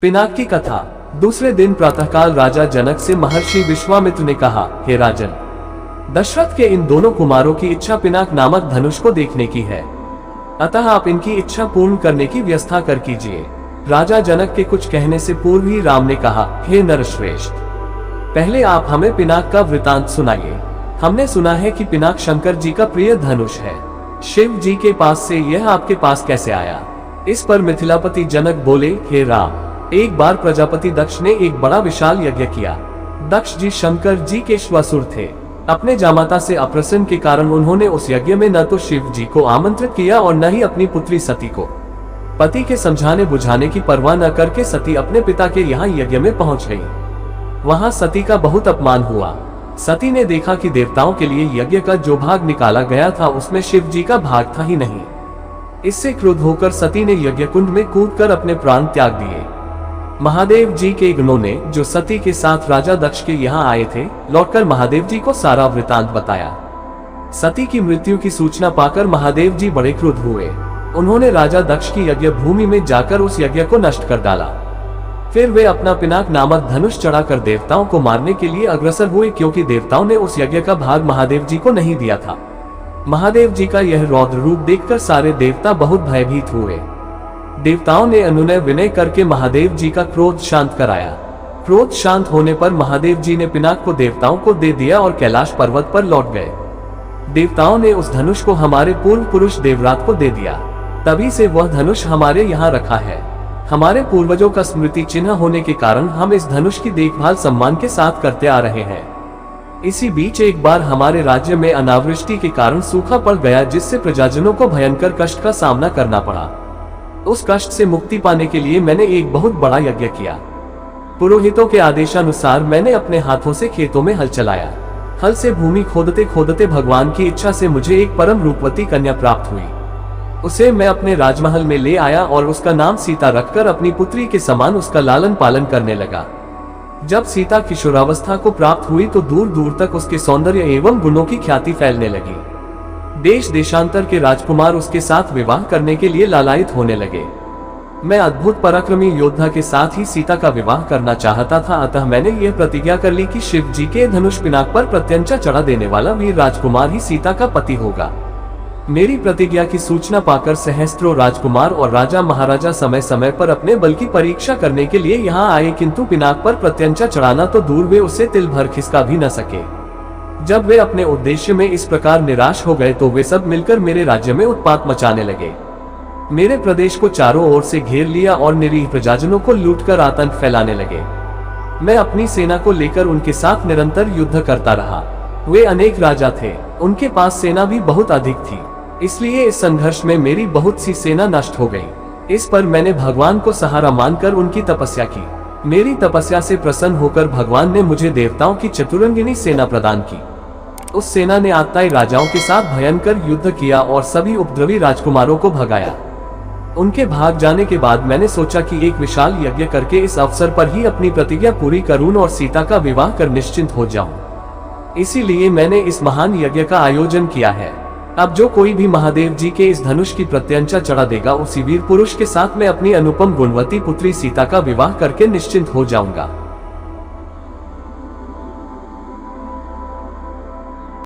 पिनाक की कथा। दूसरे दिन प्रातःकाल राजा जनक से महर्षि विश्वामित्र ने कहा, हे राजन, दशरथ के इन दोनों कुमारों की इच्छा पिनाक नामक धनुष को देखने की है, अतः आप इनकी इच्छा पूर्ण करने की व्यवस्था कर कीजिए। राजा जनक के कुछ कहने से पूर्व ही राम ने कहा, हे नरश्रेष्ठ, पहले आप हमें पिनाक का वृतांत सुनाइए। हमने सुना है कि पिनाक शंकर जी का प्रिय धनुष है। शिव जी के पास से यह आपके पास कैसे आया? इस पर मिथिलापति जनक बोले, हे राम, एक बार प्रजापति दक्ष ने एक बड़ा विशाल यज्ञ किया। दक्ष जी शंकर जी के श्वासुर थे। अपने जामाता से अप्रसन्न के कारण उन्होंने उस यज्ञ में न तो शिव जी को आमंत्रित किया और न ही अपनी पुत्री सती को। पति के समझाने बुझाने की परवाह न करके सती अपने पिता के यहाँ यज्ञ में पहुंच गई। वहां सती का बहुत अपमान हुआ। सती ने देखा कि देवताओं के लिए यज्ञ का जो भाग निकाला गया था उसमें शिव जी का भाग था ही नहीं। इससे क्रुद्ध होकर सती ने यज्ञ कुंड में कूदकर अपने प्राण त्याग दिए। महादेव जी के गणों ने, जो सती के साथ राजा दक्ष के यहाँ आए थे, लौटकर महादेव जी को सारा वृतांत बताया। सती की मृत्यु की सूचना पाकर महादेव जी बड़े क्रुद्ध हुए। उन्होंने राजा दक्ष की यज्ञ भूमि में जाकर उस यज्ञ को नष्ट कर डाला। फिर वे अपना पिनाक नामक धनुष चढ़ाकर देवताओं को मारने के लिए अग्रसर हुए, क्योंकि देवताओं ने उस यज्ञ का भाग महादेव जी को नहीं दिया था। महादेव जी का यह रौद्र रूप देखकर सारे देवता बहुत भयभीत हुए। देवताओं ने अनुनय विनय करके महादेव जी का क्रोध शांत कराया। क्रोध शांत होने पर महादेव जी ने पिनाक को देवताओं को दे दिया और कैलाश पर्वत पर लौट गए। देवताओं ने उस धनुष को हमारे पूर्व पुरुष देवरात को दे दिया। तभी से वह धनुष हमारे यहाँ रखा है। हमारे पूर्वजों का स्मृति चिन्ह होने के कारण हम इस धनुष की देखभाल सम्मान के साथ करते आ रहे हैं। इसी बीच एक बार हमारे राज्य में अनावृष्टि के कारण सूखा पड़ गया, जिससे प्रजाजनों को भयंकर कष्ट का सामना करना पड़ा। उस कष्ट से मुक्ति पाने के लिए मैंने एक बहुत बड़ा यज्ञ किया। पुरोहितों के आदेशानुसार मैंने अपने हाथों से खेतों में हल चलाया। हल से भूमि खोदते खोदते भगवान की इच्छा से मुझे एक परम रूपवती कन्या प्राप्त हुई। उसे मैं अपने राजमहल में ले आया और उसका नाम सीता रखकर अपनी पुत्री के समान उसका लालन पालन करने लगा। जब सीता किशोरावस्था को प्राप्त हुई तो दूर दूर तक उसके सौंदर्य एवं गुणों की ख्याति फैलने लगी। देश देशांतर के राजकुमार उसके साथ विवाह करने के लिए लालायित होने लगे। मैं अद्भुत पराक्रमी योद्धा के साथ ही सीता का विवाह करना चाहता था, अतः मैंने यह प्रतिज्ञा कर ली कि शिव जी के धनुष पिनाक पर प्रत्यंचा चढ़ा देने वाला वीर राजकुमार ही सीता का पति होगा। मेरी प्रतिज्ञा की सूचना पाकर सहस्त्रों राजकुमार और राजा महाराजा समय समय पर अपने बल की परीक्षा करने के लिए यहाँ आए, किंतु पिनाक पर प्रत्यंचा चढ़ाना तो दूर, वे उसे तिल भर खिसका भी न सके। जब वे अपने उद्देश्य में इस प्रकार निराश हो गए तो वे सब मिलकर मेरे राज्य में उत्पात मचाने लगे। मेरे प्रदेश को चारों ओर से घेर लिया और निरीह प्रजाजनों को लूटकर आतंक फैलाने लगे। मैं अपनी सेना को लेकर उनके साथ निरंतर युद्ध करता रहा। वे अनेक राजा थे, उनके पास सेना भी बहुत अधिक थी, इसलिए इस संघर्ष में मेरी बहुत सी सेना नष्ट हो गई। इस पर मैंने भगवान को सहारा मानकर उनकी तपस्या की। मेरी तपस्या से प्रसन्न होकर भगवान ने मुझे देवताओं की चतुरंगिनी सेना प्रदान की। उस सेना ने आताई राजाओं के साथ भयंकर युद्ध किया और सभी उपद्रवी राजकुमारों को भगाया। उनके भाग जाने के बाद मैंने सोचा कि एक विशाल यज्ञ करके इस अवसर पर ही अपनी प्रतिज्ञा पूरी करूं और सीता का विवाह कर निश्चिंत हो जाऊं। इसीलिए मैंने इस महान यज्ञ का आयोजन किया है। अब जो कोई भी महादेव जी के इस धनुष की प्रत्यंचा चढ़ा देगा, उसी वीर पुरुष के साथ मैं अपनी अनुपम गुणवती पुत्री सीता का विवाह करके निश्चिंत हो जाऊंगा।